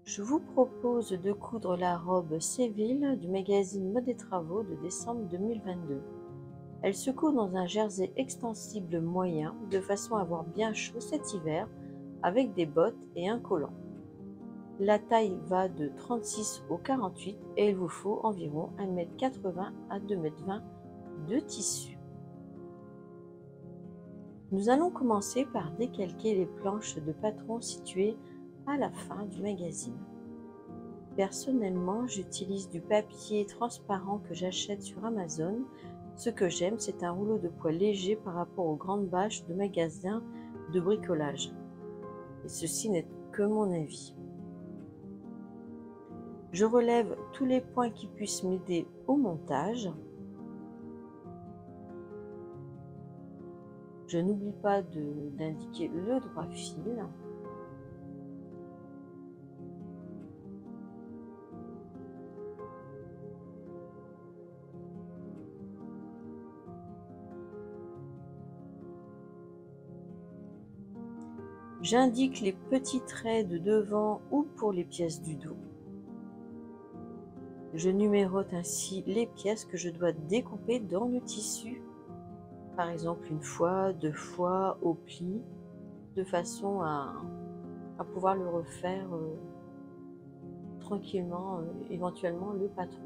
Je vous propose de coudre la robe Séville du magazine Mode et Travaux de décembre 2022. Elle se coud dans un jersey extensible moyen de façon à avoir bien chaud cet hiver avec des bottes et un collant. La taille va de 36 au 48 et il vous faut environ 1,80 m à 2,20 m de tissu. Nous allons commencer par décalquer les planches de patron situées à la fin du magazine. Personnellement, j'utilise du papier transparent que j'achète sur Amazon. Ce que j'aime, c'est un rouleau de poids léger par rapport aux grandes bâches de magasins de bricolage. Et ceci n'est que mon avis. Je relève tous les points qui puissent m'aider au montage. Je n'oublie pas d'indiquer le droit fil. J'indique les petits traits de devant ou pour les pièces du dos. Je numérote ainsi les pièces que je dois découper dans le tissu, par exemple une fois, 2 fois, au pli, de façon à pouvoir le refaire tranquillement, éventuellement le patron.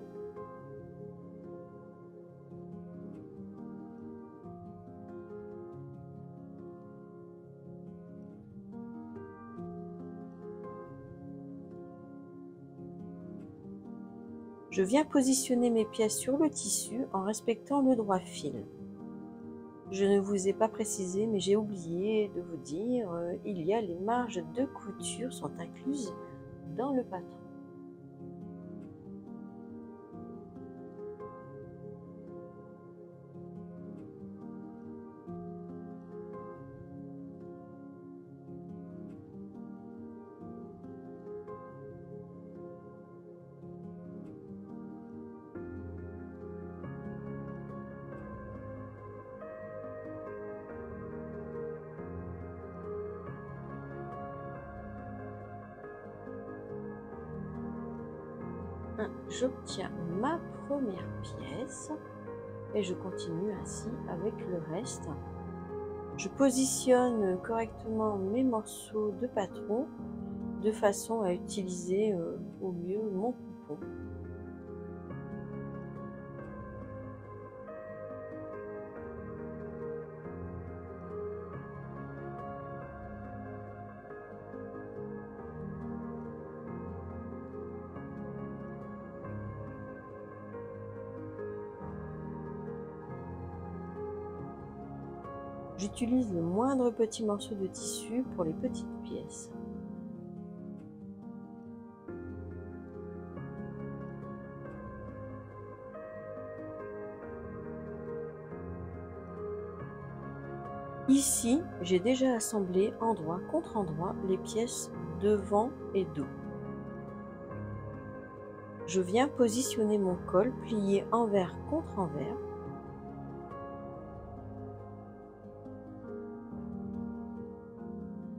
Je viens positionner mes pièces sur le tissu en respectant le droit fil. Je ne vous ai pas précisé, mais j'ai oublié de vous dire, il y a les marges de couture sont incluses dans le patron. J'obtiens ma première pièce et je continue ainsi avec le reste. Je positionne correctement mes morceaux de patron de façon à utiliser au mieux mon coupon. J'utilise le moindre petit morceau de tissu pour les petites pièces. Ici, j'ai déjà assemblé endroit contre endroit les pièces devant et dos. Je viens positionner mon col plié envers contre envers.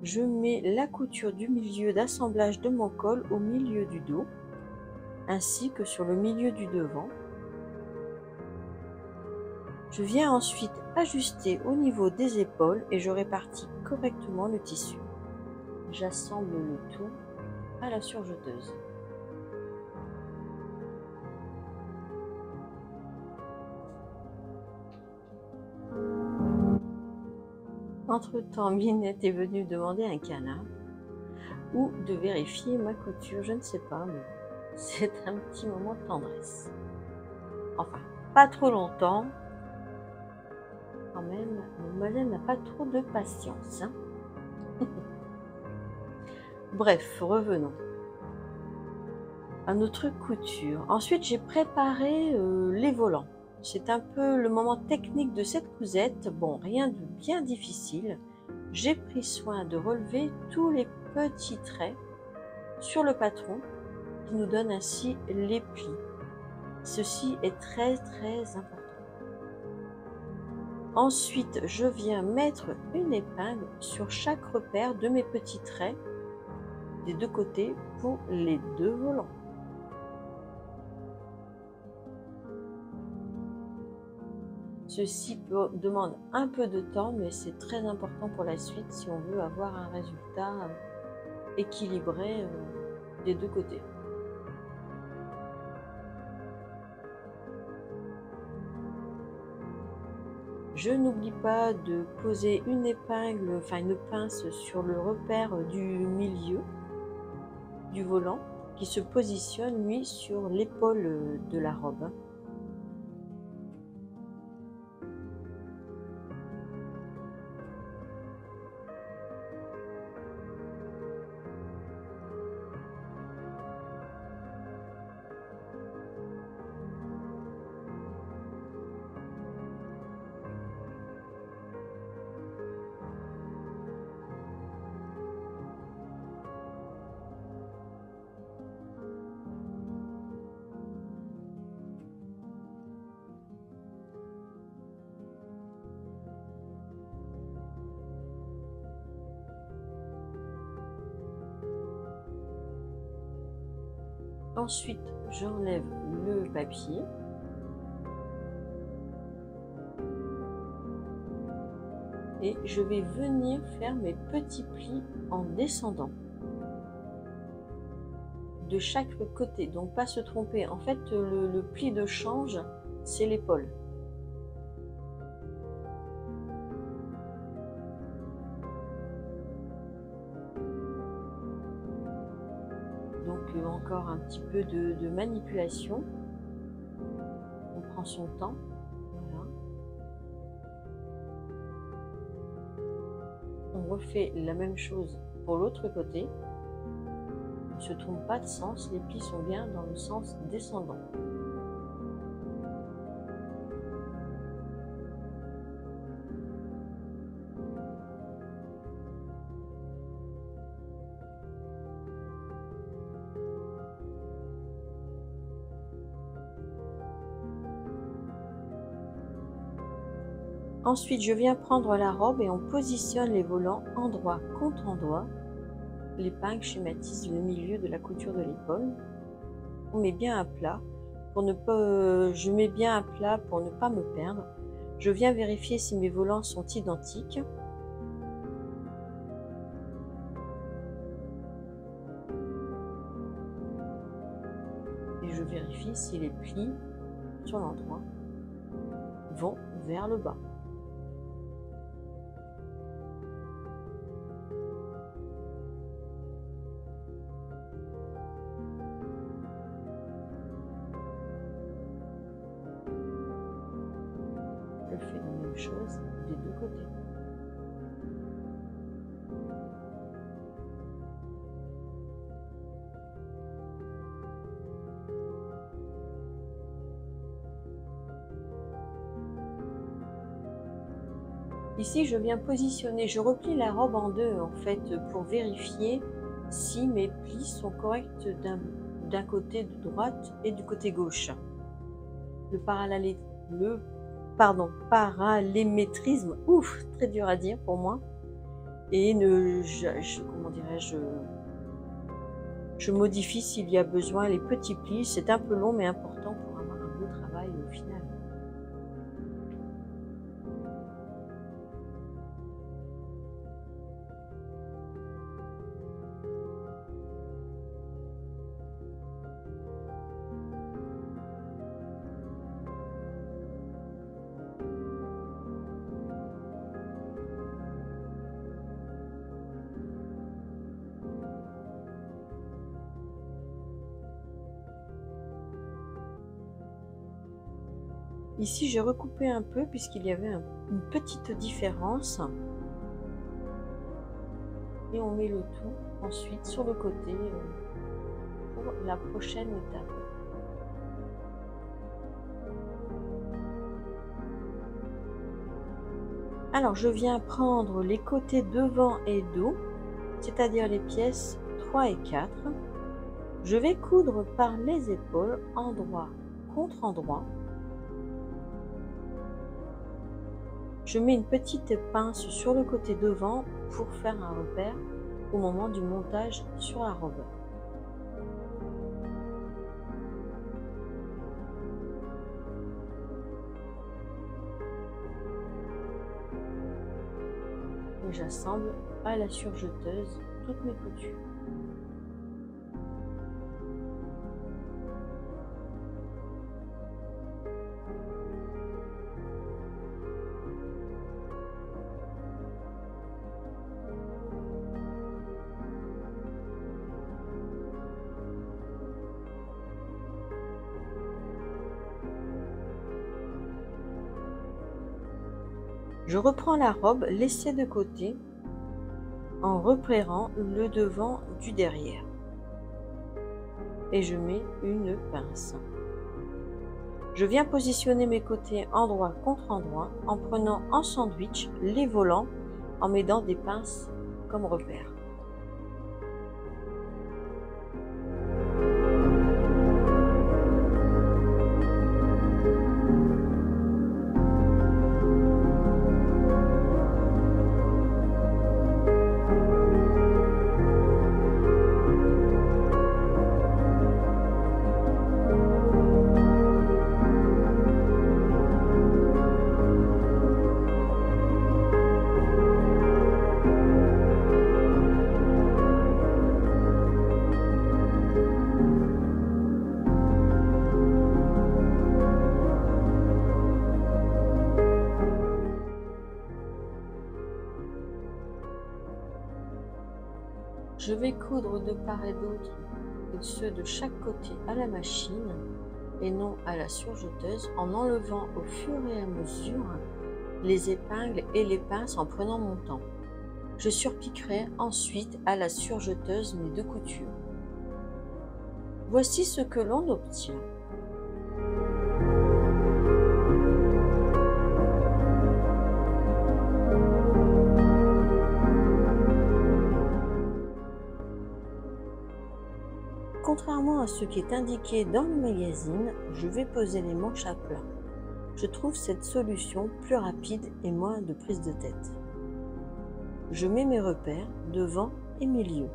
Je mets la couture du milieu d'assemblage de mon col au milieu du dos, ainsi que sur le milieu du devant. Je viens ensuite ajuster au niveau des épaules et je répartis correctement le tissu. J'assemble le tout à la surjeteuse. Entre-temps, Minette est venue demander un câlin ou de vérifier ma couture, je ne sais pas, mais c'est un petit moment de tendresse. Enfin, pas trop longtemps. Quand même, mademoiselle n'a pas trop de patience. Hein. Bref, revenons à notre couture. Ensuite, j'ai préparé les volants. C'est un peu le moment technique de cette cousette. Bon, rien de bien difficile. J'ai pris soin de relever tous les petits traits sur le patron qui nous donne ainsi les plis. Ceci est très important. Ensuite, je viens mettre une épingle sur chaque repère de mes petits traits des deux côtés pour les deux volants. Ceci demande un peu de temps, mais c'est très important pour la suite si on veut avoir un résultat équilibré des deux côtés. Je n'oublie pas de poser une épingle, enfin une pince sur le repère du milieu du volant qui se positionne lui sur l'épaule de la robe. Ensuite, j'enlève le papier. Et je vais venir faire mes petits plis en descendant de chaque côté. Donc pas se tromper. En fait, le pli de change, c'est l'épaule. Donc encore un petit peu de manipulation. On prend son temps. Voilà. On refait la même chose pour l'autre côté. On ne se trompe pas de sens, les plis sont bien dans le sens descendant. Ensuite, je viens prendre la robe et on positionne les volants endroit contre endroit. L'épingle schématise le milieu de la couture de l'épaule. On met bien à plat. Je mets bien à plat pour ne pas me perdre. Je viens vérifier si mes volants sont identiques. Et je vérifie si les plis sur l'endroit vont vers le bas. Je fais la même chose des deux côtés. Ici, je viens positionner, je replie la robe en deux en fait pour vérifier si mes plis sont corrects d'un côté de droite et du côté gauche. Le paramétrisme, ouf, très dur à dire pour moi. Et comment dirais-je, je modifie s'il y a besoin les petits plis. C'est un peu long mais important pour avoir un beau travail au final. Ici, j'ai recoupé un peu puisqu'il y avait une petite différence. Et on met le tout ensuite sur le côté pour la prochaine étape. Alors, je viens prendre les côtés devant et dos, c'est-à-dire les pièces 3 et 4. Je vais coudre par les épaules, endroit contre endroit. Je mets une petite pince sur le côté devant pour faire un repère au moment du montage sur la robe. Et j'assemble à la surjeteuse toutes mes coutures. Je reprends la robe laissée de côté en repérant le devant du derrière. Et je mets une pince. Je viens positionner mes côtés endroit contre endroit en prenant en sandwich les volants en m'aidant des pinces comme repère. Je vais coudre de part et d'autre ceux de chaque côté à la machine et non à la surjeteuse en enlevant au fur et à mesure les épingles et les pinces en prenant mon temps. Je surpiquerai ensuite à la surjeteuse mes deux coutures. Voici ce que l'on obtient. Contrairement à ce qui est indiqué dans le magazine, je vais poser les manches à plat. Je trouve cette solution plus rapide et moins de prise de tête. Je mets mes repères devant et milieu.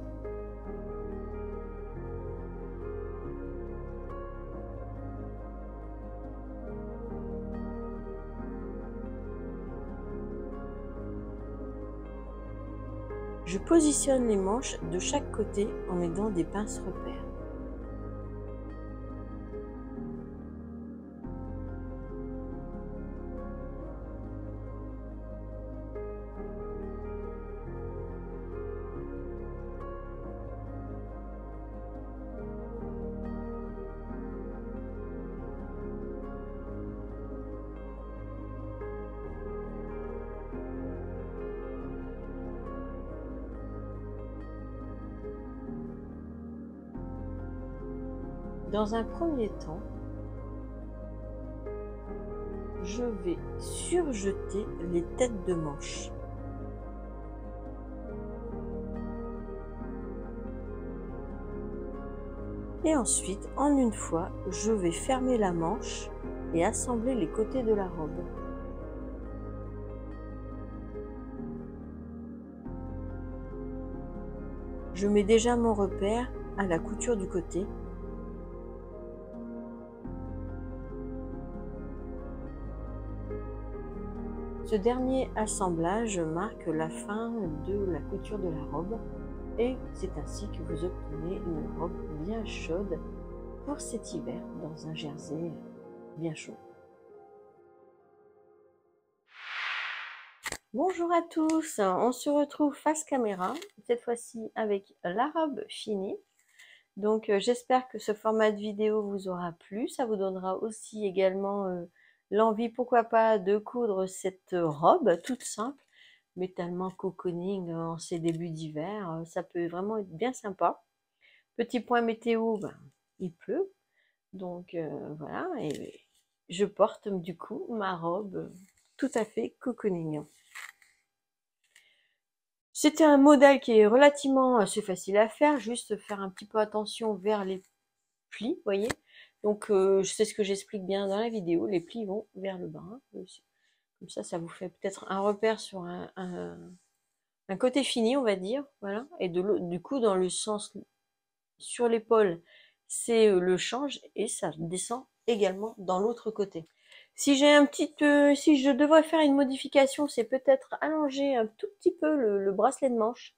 Je positionne les manches de chaque côté en m'aidant des pinces repères. Dans un premier temps, je vais surjeter les têtes de manches. Et ensuite, en une fois, je vais fermer la manche et assembler les côtés de la robe. Je mets déjà mon repère à la couture du côté. Ce dernier assemblage marque la fin de la couture de la robe et c'est ainsi que vous obtenez une robe bien chaude pour cet hiver dans un jersey bien chaud. Bonjour à tous, on se retrouve face caméra, cette fois-ci avec la robe finie. Donc j'espère que ce format de vidéo vous aura plu, ça vous donnera aussi également l'envie, pourquoi pas, de coudre cette robe toute simple, mais tellement cocooning en ces débuts d'hiver, ça peut vraiment être bien sympa. Petit point météo, ben, il pleut, donc voilà, et je porte du coup ma robe tout à fait cocooning. C'était un modèle qui est relativement assez facile à faire, juste faire un petit peu attention vers les plis, vous voyez. Donc je sais ce que j'explique bien dans la vidéo, les plis vont vers le bas. Comme ça, ça vous fait peut-être un repère sur un côté fini, on va dire, voilà. Et du coup, dans le sens sur l'épaule, c'est le change et ça descend également dans l'autre côté. Si j'ai si je devrais faire une modification, c'est peut-être allonger un tout petit peu le bracelet de manche.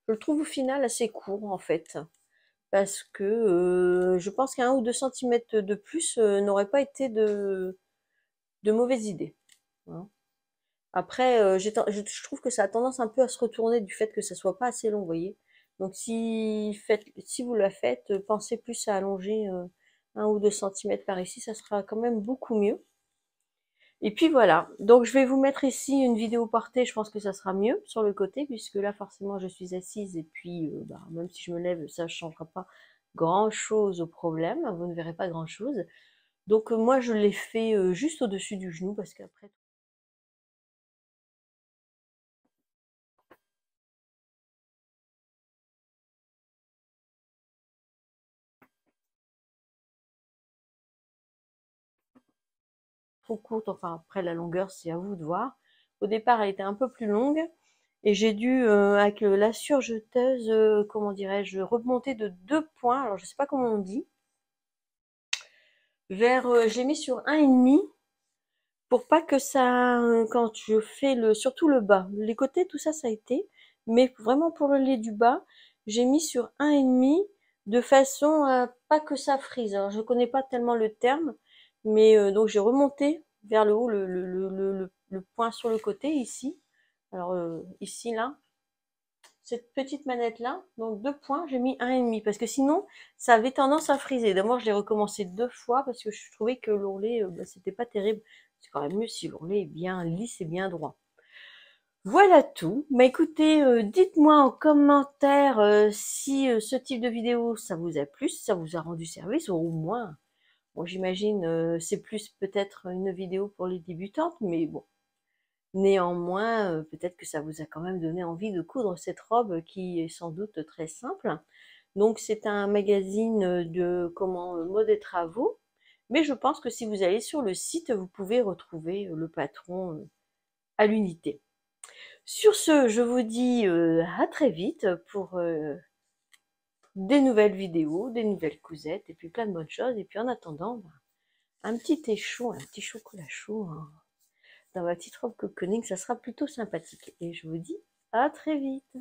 Je le trouve au final assez court en fait, parce que je pense qu'un ou 2 centimètres de plus n'aurait pas été de mauvaise idée. Hein. Après, je trouve que ça a tendance un peu à se retourner du fait que ça soit pas assez long, vous voyez. Donc si vous la faites, pensez plus à allonger 1 ou 2 centimètres par ici, ça sera quand même beaucoup mieux. Et puis voilà, donc je vais vous mettre ici une vidéo portée, je pense que ça sera mieux sur le côté, puisque là forcément je suis assise, et puis bah, même si je me lève, ça ne changera pas grand-chose au problème, vous ne verrez pas grand-chose. Donc moi je l'ai fait juste au-dessus du genou, parce qu'après... trop courte, enfin après la longueur c'est à vous de voir. Au départ elle était un peu plus longue et j'ai dû avec la surjeteuse, comment dirais-je, remonter de 2 points, alors je sais pas comment on dit, vers, j'ai mis sur 1,5 pour pas que ça, quand je fais surtout le bas, les côtés tout ça ça a été, mais vraiment pour le lait du bas, j'ai mis sur 1,5 de façon à pas que ça frise. Alors je connais pas tellement le terme, mais donc j'ai remonté vers le haut le point sur le côté ici. Alors ici là, cette petite manette là, donc 2 points, j'ai mis 1,5 parce que sinon ça avait tendance à friser. D'abord je l'ai recommencé 2 fois parce que je trouvais que l'ourlet bah, c'était pas terrible. C'est quand même mieux si l'ourlet est bien lisse et bien droit. Voilà tout. Bah écoutez, dites-moi en commentaire si ce type de vidéo ça vous a plu, si ça vous a rendu service, ou au moins, bon j'imagine c'est plus peut-être une vidéo pour les débutantes, mais bon, néanmoins peut-être que ça vous a quand même donné envie de coudre cette robe qui est sans doute très simple. Donc c'est un magazine de mode et travaux, mais je pense que si vous allez sur le site, vous pouvez retrouver le patron à l'unité. Sur ce, je vous dis à très vite pour des nouvelles vidéos, des nouvelles cousettes et puis plein de bonnes choses. Et puis en attendant, bah, un petit thé chaud, un petit chocolat chaud hein, dans ma petite robe cocooning, ça sera plutôt sympathique. Et je vous dis à très vite.